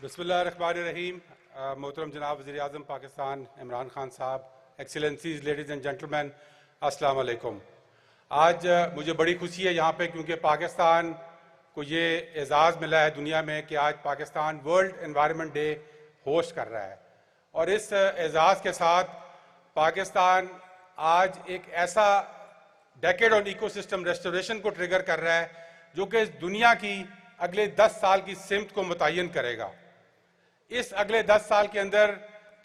बिस्मिल्लाहिर्रहमानिर्रहीम। मोहतरम जनाब वज़ीर आज़म पाकिस्तान इमरान खान साहब, एक्सीलेंसीज, लेडीज़ एंड जेंटलमैन, अस्सलाम वालेकुम। आज मुझे बड़ी खुशी है यहाँ पे, क्योंकि पाकिस्तान को ये एजाज़ मिला है दुनिया में कि आज Pakistan world environment day host कर रहा है। और इस एजाज़ के साथ पाकिस्तान आज एक ऐसा डेकेड ऑन इकोसिस्टम रेस्टोरेशन को ट्रिगर कर रहा है जो कि दुनिया की अगले 10 साल की सिमत को मुतय्यन करेगा। इस अगले 10 साल के अंदर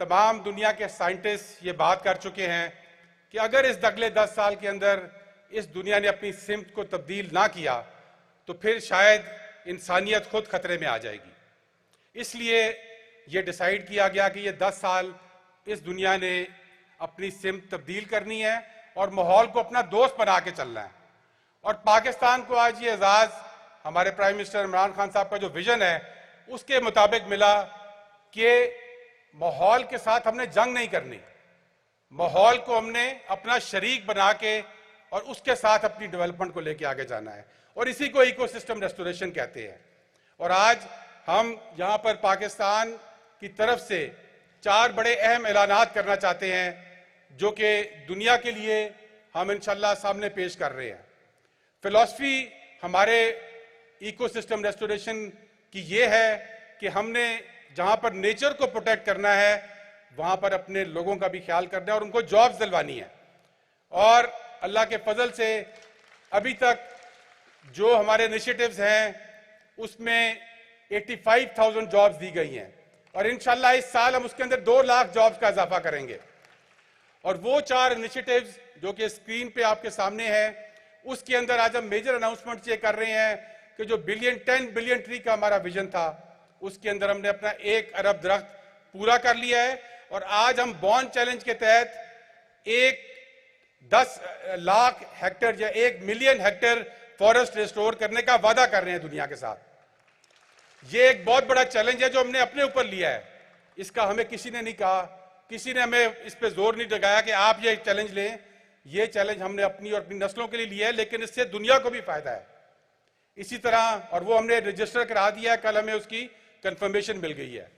तमाम दुनिया के साइंटिस्ट ये बात कर चुके हैं कि अगर इस अगले 10 साल के अंदर इस दुनिया ने अपनी सिमत को तब्दील ना किया तो फिर शायद इंसानियत खुद खतरे में आ जाएगी। इसलिए ये डिसाइड किया गया कि ये 10 साल इस दुनिया ने अपनी सिमत तब्दील करनी है और माहौल को अपना दोस्त बना के चलना है। और पाकिस्तान को आज ये एजाज़ हमारे प्राइम मिनिस्टर इमरान खान साहब का जो विजन है उसके मुताबिक मिला कि माहौल के साथ हमने जंग नहीं करनी, माहौल को हमने अपना शरीक बना के और उसके साथ अपनी डेवलपमेंट को लेके आगे जाना है। और इसी को इकोसिस्टम रेस्टोरेशन कहते हैं। और आज हम यहाँ पर पाकिस्तान की तरफ से 4 बड़े अहम ऐलानात करना चाहते हैं जो कि दुनिया के लिए हम इंशाल्लाह सामने पेश कर रहे हैं। फिलॉसफी हमारे इकोसिस्टम रेस्टोरेशन की ये है कि हमने जहां पर नेचर को प्रोटेक्ट करना है वहां पर अपने लोगों का भी ख्याल करना है और उनको जॉब्स दिलवानी है। और अल्लाह के फजल से अभी तक जो हमारे इनिशिएटिव्स हैं उसमें 85,000 जॉब्स दी गई हैं और इंशाल्लाह इस साल हम उसके अंदर 2 लाख जॉब्स का इजाफा करेंगे। और वो 4 इनिशिएटिव्स जो कि स्क्रीन पे आपके सामने है उसके अंदर आज हम मेजर अनाउंसमेंट ये कर रहे हैं कि जो 10 बिलियन ट्री का हमारा विजन था उसके अंदर हमने अपना 1 अरब दरख्त पूरा कर लिया है। और आज हम बॉन्ड चैलेंज के तहत 10 लाख हेक्टेयर या 1 मिलियन हेक्टेयर फॉरेस्ट रिस्टोर करने का वादा कर रहे हैं दुनिया के साथ। ये एक बहुत बड़ा चैलेंज है जो हमने अपने ऊपर लिया है। इसका हमें किसी ने नहीं कहा, किसी ने हमें इस पर जोर नहीं लगाया कि आप ये चैलेंज लें। ये चैलेंज हमने अपनी और अपनी नस्लों के लिए लिया है, लेकिन इससे दुनिया को भी फायदा है। इसी तरह और वो हमने रजिस्टर करा दिया है, कल हमें उसकी कंफर्मेशन मिल गई है।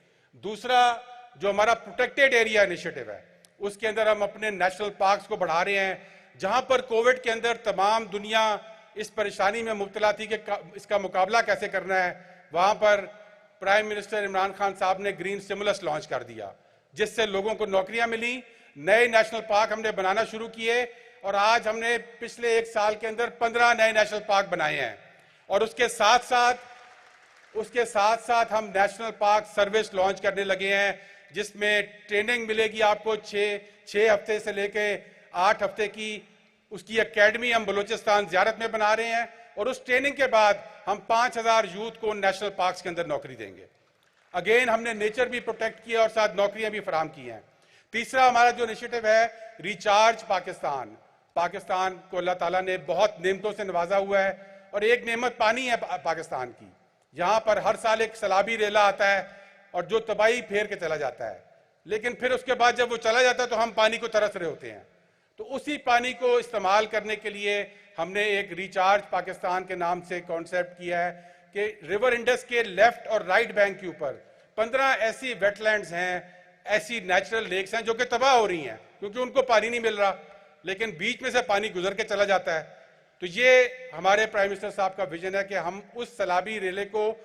दूसरा जो हमारा प्रोटेक्टेड एरिया इनिशिएटिव है उसके अंदर हम अपने नेशनल पार्क्स को बढ़ा रहे हैं। जहां पर कोविड के अंदर तमाम दुनिया इस परेशानी में मुब्तला थी कि इसका मुकाबला कैसे करना है, वहां पर प्राइम मिनिस्टर इमरान खान साहब ने ग्रीन स्टिमुलस लॉन्च कर दिया जिससे लोगों को नौकरियां मिली। नए नेशनल पार्क हमने बनाना शुरू किए और आज हमने पिछले 1 साल के अंदर 15 नए नेशनल पार्क बनाए हैं। और उसके साथ साथ हम नेशनल पार्क सर्विस लॉन्च करने लगे हैं जिसमें ट्रेनिंग मिलेगी आपको 6 हफ्ते से लेके 8 हफ्ते की। उसकी एकेडमी हम बलूचिस्तान ज़ियारत में बना रहे हैं और उस ट्रेनिंग के बाद हम 5,000 यूथ को नेशनल पार्क्स के अंदर नौकरी देंगे। अगेन हमने नेचर भी प्रोटेक्ट किया और साथ नौकरियां भी फराहम की हैं। तीसरा हमारा जो इनिशिएटिव है रिचार्ज पाकिस्तान। पाकिस्तान को अल्लाह ताला ने बहुत नेमतों से नवाजा हुआ है और एक नेमत पानी है पाकिस्तान की। यहाँ पर हर साल एक सैलाबी रेला आता है और जो तबाही फेर के चला जाता है, लेकिन फिर उसके बाद जब वो चला जाता है तो हम पानी को तरस रहे होते हैं। तो उसी पानी को इस्तेमाल करने के लिए हमने एक रिचार्ज पाकिस्तान के नाम से कॉन्सेप्ट किया है कि रिवर इंडस के लेफ्ट और राइट बैंक के ऊपर 15 ऐसी वेटलैंड्स हैं, ऐसी नेचुरल लेक्स हैं जो कि तबाह हो रही हैं क्योंकि उनको पानी नहीं मिल रहा, लेकिन बीच में से पानी गुजर के चला जाता है। तो ये हमारे प्राइम मिनिस्टर साहब का विजन है कि हम उस सैलाबी रेले को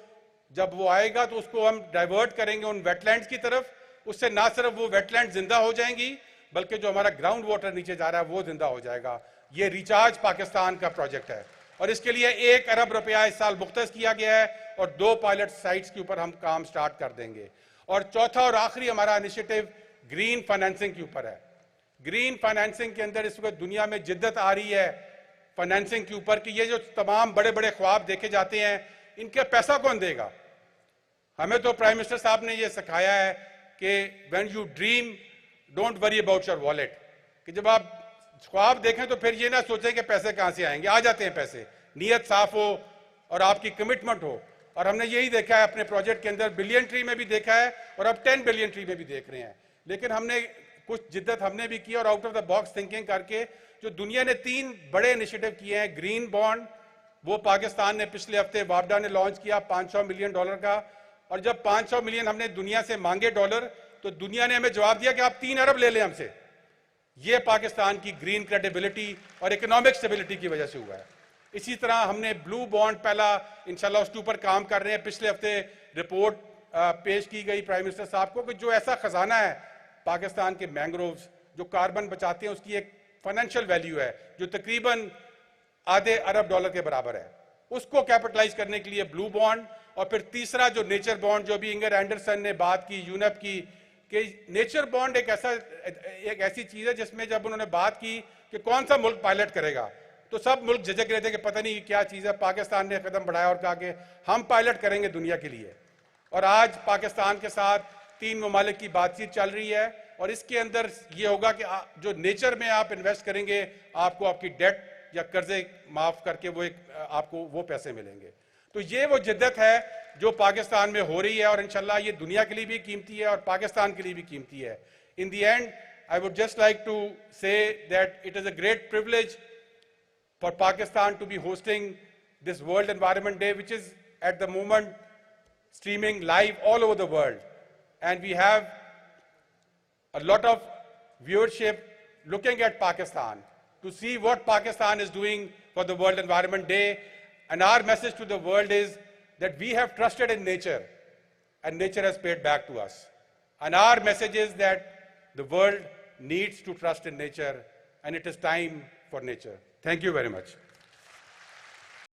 जब वो आएगा तो उसको हम डाइवर्ट करेंगे उन वेटलैंड्स की तरफ। उससे ना सिर्फ वो वेटलैंड जिंदा हो जाएंगी बल्कि जो हमारा ग्राउंड वाटर नीचे जा रहा है वो जिंदा हो जाएगा। ये रिचार्ज पाकिस्तान का प्रोजेक्ट है और इसके लिए 1 अरब रुपया इस साल मुख्तस किया गया है और 2 पायलट साइट्स के ऊपर हम काम स्टार्ट कर देंगे। और चौथा और आखिरी हमारा इनिशिएटिव ग्रीन फाइनेंसिंग के ऊपर है। ग्रीन फाइनेंसिंग के अंदर इस वक्त दुनिया में जिद्दत आ रही है फाइनेंसिंग के ऊपर कि ये जो तमाम बड़े बड़े ख्वाब देखे जाते हैं इनके पैसा कौन देगा। हमें तो प्राइम मिनिस्टर साहब ने ये सिखाया है कि when you dream don't worry about your wallet, कि जब आप ख्वाब देखें तो फिर ये ना सोचें कि पैसे कहां से आएंगे, आ जाते हैं पैसे। नीयत साफ हो और आपकी कमिटमेंट हो। और हमने यही देखा है अपने प्रोजेक्ट के अंदर, बिलियन ट्री में भी देखा है और अब 10 बिलियन ट्री में भी देख रहे हैं। लेकिन हमने कुछ जिद्दत हमने भी की और out of the box thinking करके जो दुनिया ने 3 बड़े इनिशिएटिव किए हैं। ग्रीन बॉन्ड वो पाकिस्तान ने पिछले हफ्ते वापडा ने लॉन्च किया $500 मिलियन का। और जब 500 मिलियन हमने दुनिया से मांगे डॉलर, तो दुनिया ने हमें जवाब दिया कि आप 3 अरब ले लें हमसे। ये पाकिस्तान की ग्रीन क्रेडिबिलिटी और इकोनॉमिक स्टेबिलिटी की वजह से हुआ है। इसी तरह हमने ब्लू बॉन्ड पहला इंशाल्लाह उसके ऊपर काम कर रहे हैं। पिछले हफ्ते रिपोर्ट पेश की गई प्राइम मिनिस्टर साहब को कि जो ऐसा खजाना है पाकिस्तान के मैंग्रोव्स जो कार्बन बचाते हैं, उसकी एक फाइनेंशियल वैल्यू है जो तकरीबन आधे अरब डॉलर के बराबर है। उसको कैपिटलाइज करने के लिए ब्लू बॉन्ड, और फिर तीसरा जो नेचर बॉन्ड, जो भी इंगर एंडरसन ने बात की यूनेप की, कि नेचर बॉन्ड एक ऐसी चीज है जिसमें जब उन्होंने बात की कि कौन सा मुल्क पायलट करेगा, तो सब मुल्क झिझक रहे थे कि पता नहीं क्या चीज है। पाकिस्तान ने कदम बढ़ाया और कहा कि हम पायलट करेंगे दुनिया के लिए। और आज पाकिस्तान के साथ 3 ममालिक की बातचीत चल रही है, और इसके अंदर ये होगा कि जो नेचर में आप इन्वेस्ट करेंगे, आपको आपकी डेट या कर्जे माफ करके आपको वो पैसे मिलेंगे। तो ये वो जिद्दत है जो पाकिस्तान में हो रही है, और इंशाल्लाह ये दुनिया के लिए भी कीमती है और पाकिस्तान के लिए भी कीमती है। In the end I would just like to say that it is a great privilege for Pakistan to be hosting this World Environment Day, which is at the moment streaming live all over the world. And we have a lot of viewership looking at Pakistan to see what Pakistan is doing for the World Environment Day. And our message to the world is that we have trusted in nature, and nature has paid back to us. And our message is that the world needs to trust in nature, and it is time for nature. Thank you very much.